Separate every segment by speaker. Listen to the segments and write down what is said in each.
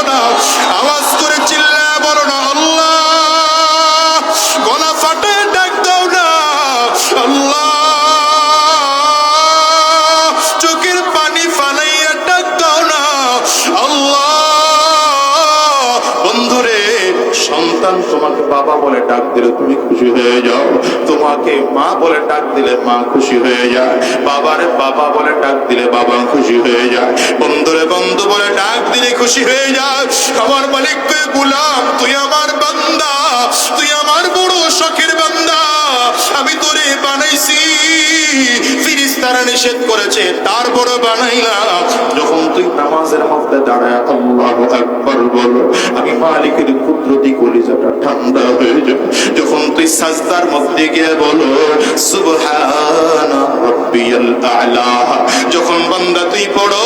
Speaker 1: না, আওয়াজ করে চিল্লায় বলো না আল্লাহ, গলা ফাটে ডাক দাও না আল্লাহ, চোখের পানি ফালাইয়া ডাক দাও না আল্লাহ। বন্ধুরে, সন্তান তোমাকে বাবা বলে ডাক দিলে তুমি খুশি হয়ে যাও, তোমাকে মা বলে ডাক দিলে মা খুশি হয়ে যায়, বাবারে বাবা বলে ডাক দিলে বাবা খুশি হয়ে যায়, বন্ধুরে বন্ধু বলে ডাক দিলে খুশি হয়ে যায়। আমার মালিককে গোলাম, তুই আমার বান্দা, তুই আমার বড় শখের বান্দা, আমি তোরে বানাইছি, ফেরেশতারা নিষেধ করেছে তারপরে বানাইলাম। যখন তুই নামাজের মধ্যে দাঁড়ায় আল্লাহু আকবার বলো, আমি মালিকের কুদরতি কলিজাটা ঠান্ডা হয়ে যায়। যখন তুই সাজদার মধ্যে গিয়ে বলো সুবহানা রাব্বিয়াল আ'লা, যখন বান্দা তুই পড়ো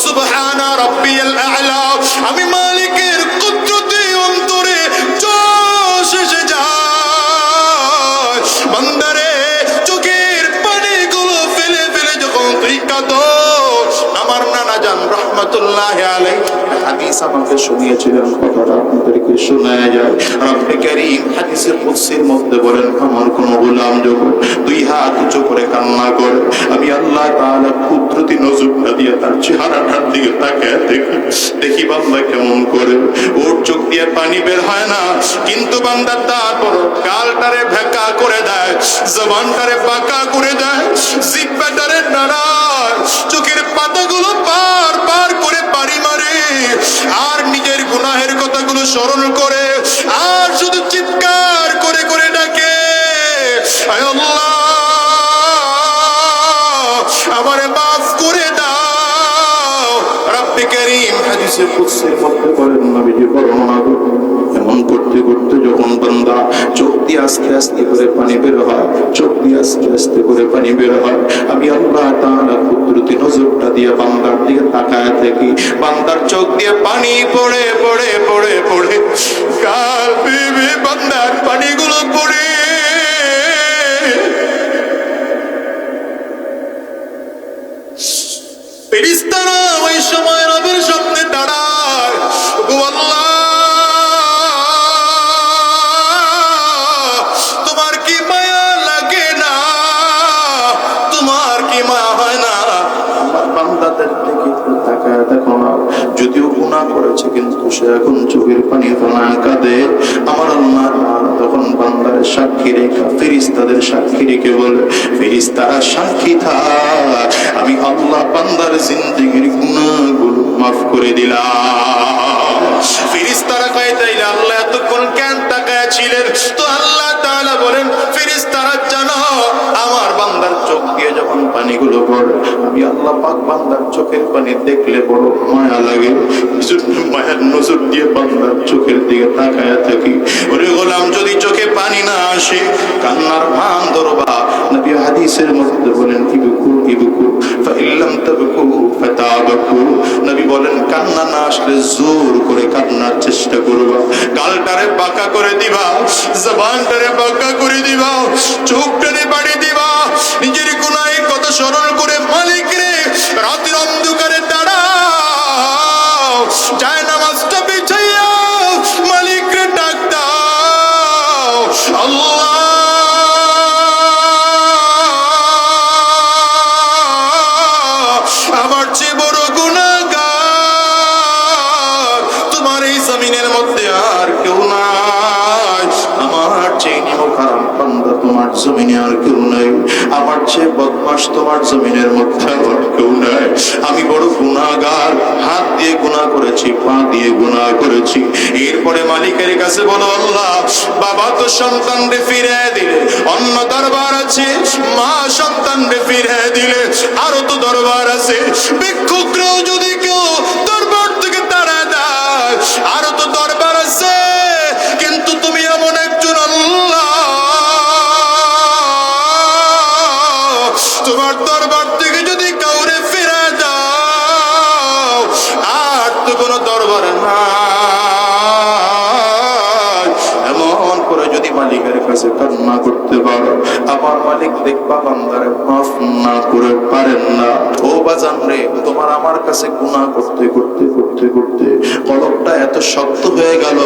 Speaker 1: সুবহানা রাব্বিয়াল আ'লা, আমি মালিকের কুদরতি অন্তরে জোশ এসে যায়। বান্দারে, চোখের পানিগুলো ফেলে ফেলে যখন তুই কাঁদো, আমার নানা জান রহমাতুল্লাহি আলাইহি হাদিস আমাকে শুনিয়েছিলেন, কথাটা আপনাদেরকে শোনায়া যায়। রব্বে কারীম হাদিসের কুদসির মধ্যে বলেন, আমার কোন গোলাম যখন দুই হাত উঁচু করে কান্না করে, আমি আল্লাহ তাআলা কুদরতি নজরটা দিয়ে তার চেহারাটার দিকে তাকিয়ে দেখি বান্দা কেমন করে। ওর চোখ দিয়ে পানি বের হয় না, কিন্তু বান্দা তারপর গালটারে ভেকা করে দেয়, জবানটারে বাঁকা করে দেয়, জিহ্বাটারে নাড়ায়, চোখের পাতাগুলো পার পার করে পানি মারে, আর নিজের গুনাহের কথাগুলো স্মরণ করে, আর শুধু চিৎকার করে করে ডাকে, আয় আল্লাহ আমারে মাফ করে দাও। রব্বে কারীম হাদিসে কুদসির মধ্যে বলেন, নবীজি বর্ণনা করেন, এমন করতে করতে যখন বান্দা চোখ দিয়ে আস্তে আস্তে করে পানি বের হয়, চোখ দিয়ে আস্তে আস্তে করে পানি বের হয়, আমি আল্লাহ তাআলা কুদরতি নজরটা দিয়ে বান্দার দিকে তাকায় থাকি, বান্দার চোখ দিয়ে পানি পড়ে পড়ে পড়ে পড়ে কাল বেবে বান্দার পানিগুলো পড়ে ফেরেশতারা ওই সময় রবের সামনে দাঁড়ায়, ও আল্লাহ তোমার কি মায়া লাগে না, তোমার কি মায়া হয় না, আমার বান্দাদের দিকে একটু তাকায় দেখো না, যদিও গুনাহ করেছে কিন্তু সে এখন চোখের পানি ফেলায় কাঁদে। আমার আল্লাহ তখন বান্দার সাক্ষী রেখা ফেরেশতাদের সাক্ষী রেখে বলে, ফেরেশতারা সাক্ষী থাক, আমি আল্লাহ বান্দার জিন্দেগির গুনাহগুলো মাফ করে দিলাম। ফেরেশতারা কয়, তাইলে আল্লাহ এতক্ষণ কেন তাকায় ছিলেন? তো আল্লাহ তাআলা বলেন, ফেরেশতারা জানো আমার বান্দার চোখ দিয়ে যখন পানিগুলো পড়ে, আমি আল্লাহ পাক বান্দার চোখের পানি দেখলে বড় মায়া লাগে, মায়ার নজর দিয়ে বান্দার চোখের দিকে তাকায় থাকি। ওরে গোলাম, যদি চোখে পানি না আসে কান্নার ভান ধরবা। নবী হাদিসের মধ্যে বলেন, ইবকু ইবকু ফাইল্লাম তাবকু ফাতাবাকু, নবী বলেন কান্না না আসলে জোর করে কান্নার চেষ্টা করবা, গালটারে বাঁকা করে দিবা, জবানটারে বাঁকা করে দিবা, চোখটারে বাড়ি দিবা, নিজের গুনাহের কথা স্মরণ করে মালিক রে রাতের অন্ধকারে দাঁড়াও, যায় নামাজটা বিছাইয়া মালিক রে ডাক দাও, আল্লাহ আমার চেয়ে বড় গুনাহগার তোমার এই জমিনের মধ্যে আর কেউ নাই, আমার চেয়ে নিমখারাম বান্দা তোমার জমিনে আর কেউ নাই, আমার চেয়ে বদমাশ তোমার জমিনের মধ্যে আর কেউ নাই, আমি বড় গুনাহগার, হাত দিয়ে গুনাহ করেছি, পা দিয়ে গুনাহ করেছি। এরপরে মালিকের কাছে বলো, আল্লাহ বাবা তো সন্তানরে ফিরে দিলে, অন্য দরবার আছে, মা সন্তানরে ফিরে দিলে আরো তো দরবার আছে, ভিক্ষুকরাও যদি কেউ দরবার থেকে তাড়া দেয় আরো তো দরবার আছে, কিন্তু তুমি এমন একজন আল্লাহ, তোমার দরবার থেকে যদি কাউরে ফিরে দাও আর তো কোনো দরবার না। এমন করে যদি মালিকের কাছে কান্না করতে পারো, আমার মালিক দেখবা বান্দারে মাফ না করে পারেন না। ও বাজান রে, তোমার আমার কাছে গুনাহ করতে করতে করতে করতে কলবটা এত শক্ত হয়ে গেল,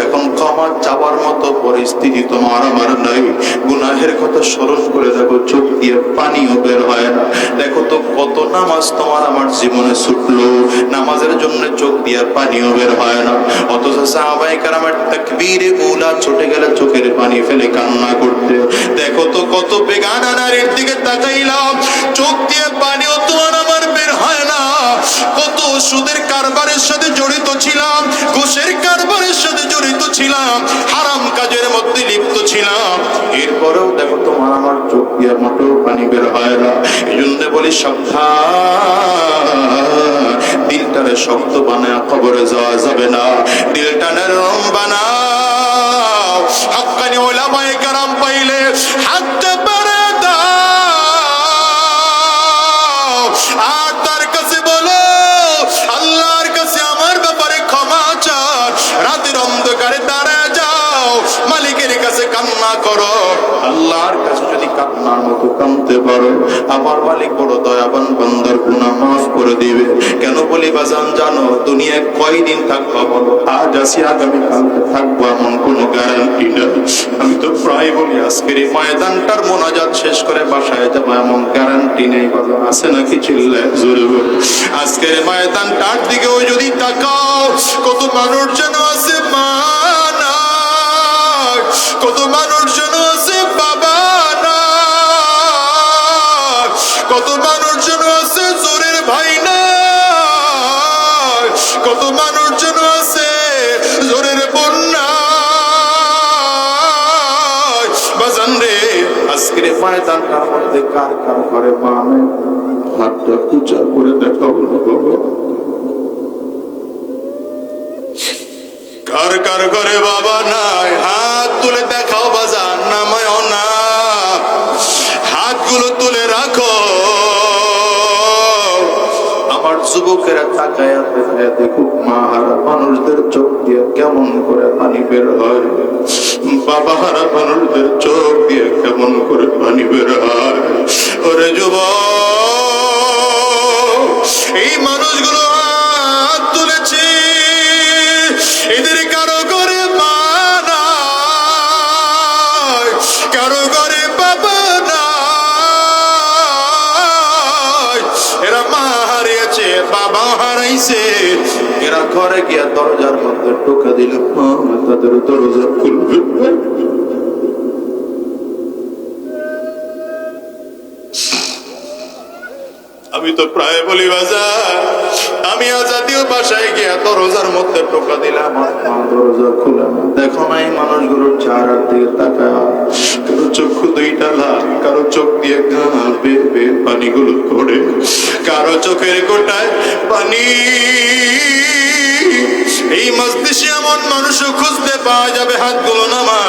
Speaker 1: এখন ক্ষমা চাওয়ার মতো পরিস্থিতি তোমার আমার নাই। গুনাহের কথা স্মরণ করে দেখো, চোখ দিয়ে পানিও বের হয় না। দেখো তো কত নামাজ তোমার আমার জীবনে ছুটলো, নামাজের জন্য চোখ দিয়ে পানিও বের হয় না। অথচ সাহাবায়ে কেরামের তাকবীরে উলা ছুটে গেলে চোখের পানি ফেলে কান্না করতে। দেখো তো কত বেগানা নারীর দিকে তাকাইলাম, চোখ দিয়ে পানিও তোমার আমার বের হয় না। কত সুদের কারবারের সাথে জড়িত ছিলাম, ঘুষের কারবারের সাথে জড়িত ছিলাম, হারাম কাজের মধ্যে লিপ্ত ছিলাম, এরপরেও দেখো তোমার আমার চোখ দিয়ে মোটেও পানি বের হয় না। এই জন্য বলি সাবধান, দিলটারে শক্ত বানায় কবরে যাওয়া যাবে না, দিলটা নরম বানাও। হাক্কানি উলামায়ে কেরাম পাইলে হাতটা বাড়া দাও আর তার কাছে বলো, আল্লাহর কাছে আমার ব্যাপারে ক্ষমা চাও। রাতের অন্ধকারে দাঁড়ায় যাও, মালিকের কাছে কান্না করো। আল্লাহর কাছে যদি কান্নার মতো কাঁদতে পারো, আমার মালিক বড় দয়াবান, বান্দার গুনাহ মাফ করে দিবে। কেন বলি বাজান জানো, দুনিয়ায় কয়দিন থাকবো বলো? আজ আছি আগামী কালকে থাকবো এমন কোনো গ্যারান্টি নেই। আমি তো প্রায় বলি আজকের এই ময়দানটার মোনাজাত শেষ করে বাসায় যাবো এমন গ্যারান্টি নেই। বাজান আছে নাকি? চিল্লায় জোরে বলো। আজকের ময়দানটার দিকেও যদি তাকাও, কত মানুষ যেন আছে মা নাই, কত মানুষ যেন আছে বাবা নাই, কত মানুষ যেন আছে জোরের ভাই নাই, কত মানুষ যেন আছে জোরের বোন নাই। বাজান রে, আজকের ময়দানটার মধ্যে কার কার ঘরে মা নেই? হাতটা উঁচা করে দেখাও না বাবা। কার কার ঘরে বাবা নাই? হাত তুলে দেখাও বাজান, নামায় না, হাতগুলো তুলে রাখো। আমার যুবকেরা তাকায় দেখুক মা হারা মানুষদের চোখ দিয়ে কেমন করে পানি বের হয়, বাবা হারা মানুষদের চোখ দিয়ে কেমন করে পানি বের হয়। ওরে যুবক, এই মানুষগুলো হাত তুলেছে, এদের কারো করে মা নাই, কারো করে বাবা নাই। এরা মা হারিয়েছে, বাবা হারাইছে, এরা ঘরে গিয়া দরজার মধ্যে টোকা দিলে মা তাদের দরজা খুলবে। আমি তো প্রায় বলি বাজার, আমি জাতীয় বাসায় গিয়া দরজার মধ্যে টোকা দিলাম, দরজা খুলে না। দেখো না এই মানুষগুলোর চেহারার দিকে তাকায়, কারো চক্ষু দুইটা লাল, কারো চোখ দিয়ে পানিগুলো পড়ে, কারো চোখের কোটায় পানি। এই মজলিসে এমন মানুষও খুঁজতে পাওয়া যাবে, হাতগুলো নামা,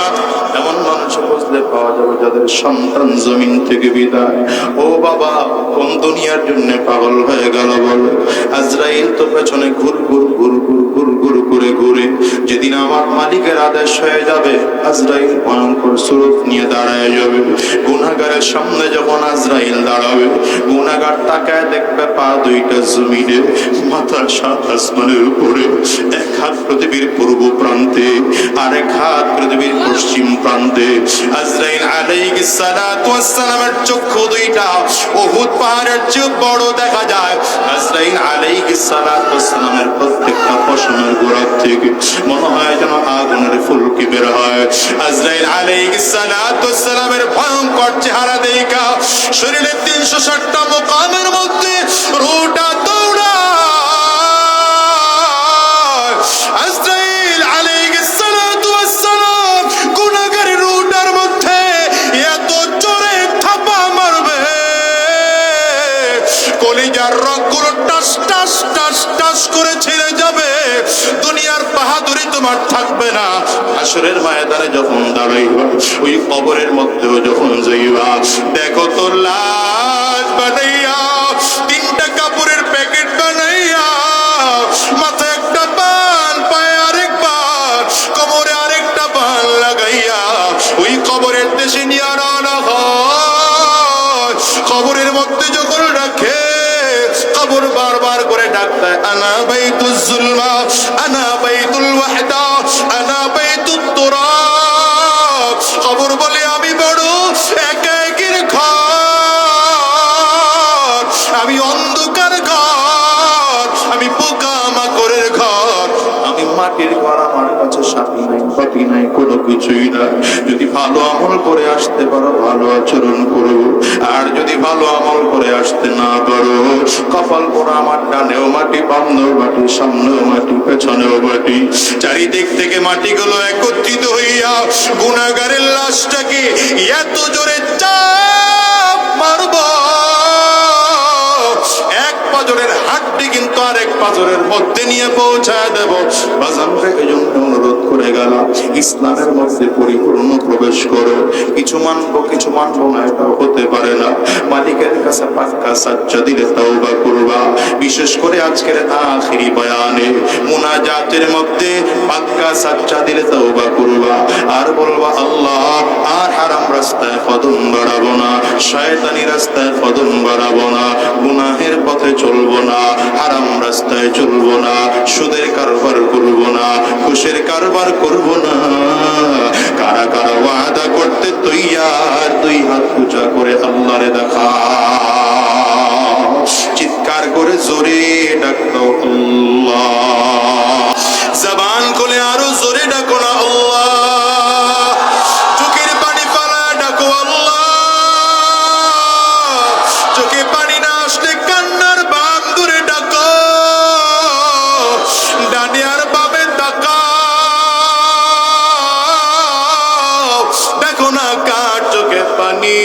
Speaker 1: এমন মানুষ খুঁজতে পাওয়া যাবে যাদের সন্তান জমিন থেকে বিদায়। ও বাবা, কোন দুনিয়ার জন্য পাগল হয়ে গেল বলো? আজরাইল তো পেছনে ঘুর ঘুর ঘুর ঘুর ঘুর ঘুর করে ঘুরে, যেদিন আমার মালিকের আদেশ হয়ে যাবে, আজরাইল ভয়ঙ্কর স্বরূপ নিয়ে দাঁড়ায় যাবে। গুনাহগারের সামনে যখন আজরাইল দাঁড়াবে, গুনাহগার তাকায় দেখবে পা দুইটা জমিনে, মাথা সাত আসমানের উপরে, এক হাত পৃথিবীর পূর্ব প্রান্তে, আরেক হাত পৃথিবীর পশ্চিম প্রান্তে। আজরাইল আলাইহিস সালাতু ওয়াস সালামের চক্ষু দুইটা উহুদ পাহাড়ের চেয়ে বড় দেখা যায়। আজরাইল আলাইহিস সালাতু ওয়াস সালামের প্রত্যেকটা পশমের গোড়া থেকে মনে হয় যেন আগুনের ফুলকি বের হয়। আজরাইল আলাইহিস সালাতু ওয়াস সালামের ভয়ঙ্কর চেহারা দেখা শরীরের 360টা মুকামের মধ্যে রূহটা দৌড়ায়। আজরাইল আলাইহিস সালাতু ওয়াস সালাম গুনাহগারের রূহটার মধ্যে এত জোরে থাপা মারবে, কলিজার রগগুলো টাস টাস টাস টাস করে ছিঁড়ে যাবে। দুনিয়ার বাহাদুরি তোমার থাকবে না। হাসরের ময়দানে যখন দাঁড়াইবা, ওই কবরের মধ্যেও যখন যাইবা, দেখো তো লাশ বানাইয়া, 3টা কাপড়ের প্যাকেট বানাইয়া, মাথায় একটা বান, পায়ে আরেক বান, কোমরে আরেকটা বান লাগাইয়া ওই কবরের দেশে নিয়ে রওনা হয়। কবরের মধ্যে যখন রাখে, কবর বারবার করে ডাক দেয়, আনা বাইতুজ জুলমা, আনা মাটির ঘর আমার কাছে সাথী নাই, পাতি নাই, কোনো কিছুই না। যদি ভালো আমল করে আসতে পারো ভালো আচরণ করো, আর যদি ভালো আমল করে আসতে না পারো, কপাল পোড়া আমার ডানেও মাটি, বামনেও মাটি, সামনেও মাটি, পেছনেও মাটি, চারিদিক থেকে মাটিগুলো একত্রিত হইয়া গুনাহগারের লাশটাকে এত জোরে চাপ মারব, এক পাজরের হাড্ডি কিন্তু আরেক পাজরের মধ্যে নিয়ে পৌঁছায় দেব। বাজানকে এজন্য অনুরোধ করে গেলাম, ইসলামের মধ্যে পরিপূর্ণ প্রবেশ করো। কিছু মানবো কিছু মানবো না, এটা হতে পারে না। মালিকের কাছে পাক্কা সাচ্চা দিলে তাওবা করবা। বিশেষ করে আজকের আখিরি বয়ানে মুনাজাতের মধ্যে পাক্কা সাচ্চা দিলে তাওবা করবা, আর বলবা আল্লাহ আর হারাম রাস্তায় কদম বাড়াবো না, শয়তানি রাস্তায় কদম বাড়াবো না, গুনাহের পথে চলবো না, হারাম রাস্তায় চলবো না, সুদের কারবার করবো না, ঘুষের কারবার করবো না। কারা কারা ওয়াদা করতে তৈয়ার, দুই হাত উঁচা করে আল্লাহরে দেখা, চিৎকার করে জোরে ডাকো আল্লাহ, জবান খুলে আরো জোরে ডাকো না আল্লাহ, চোখের পানি ফেলা ডাকো আল্লাহ, চোখে পানি না আসলে কান্নার বান ধরে ডাকো, ডানে আর বামে তাকাও, দেখো না কার চোখে পানি।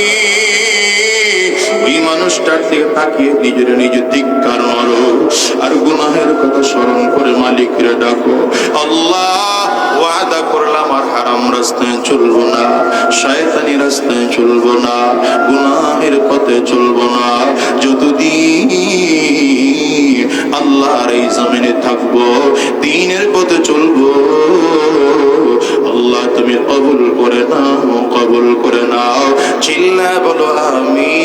Speaker 1: ওই মানুষটার দিকে তাকিয়ে নিজের নিজে ধিক্কার মারো, আর গুনাহের কথা স্মরণ করে মালিকরে ডাকো, আল্লাহ ওয়াদা করলাম আর হারাম রাস্তায় চলবো না, শয়তানি রাস্তায় চলবো না, গুনাহের পথে চলবো না, যতদিন আল্লাহর এই জমিনে থাকবো, দ্বীনের পথে চলবো। আল্লাহ তুমি কবুল করে নাও, কবুল করে নাও, চিল্লা বলো আমিন।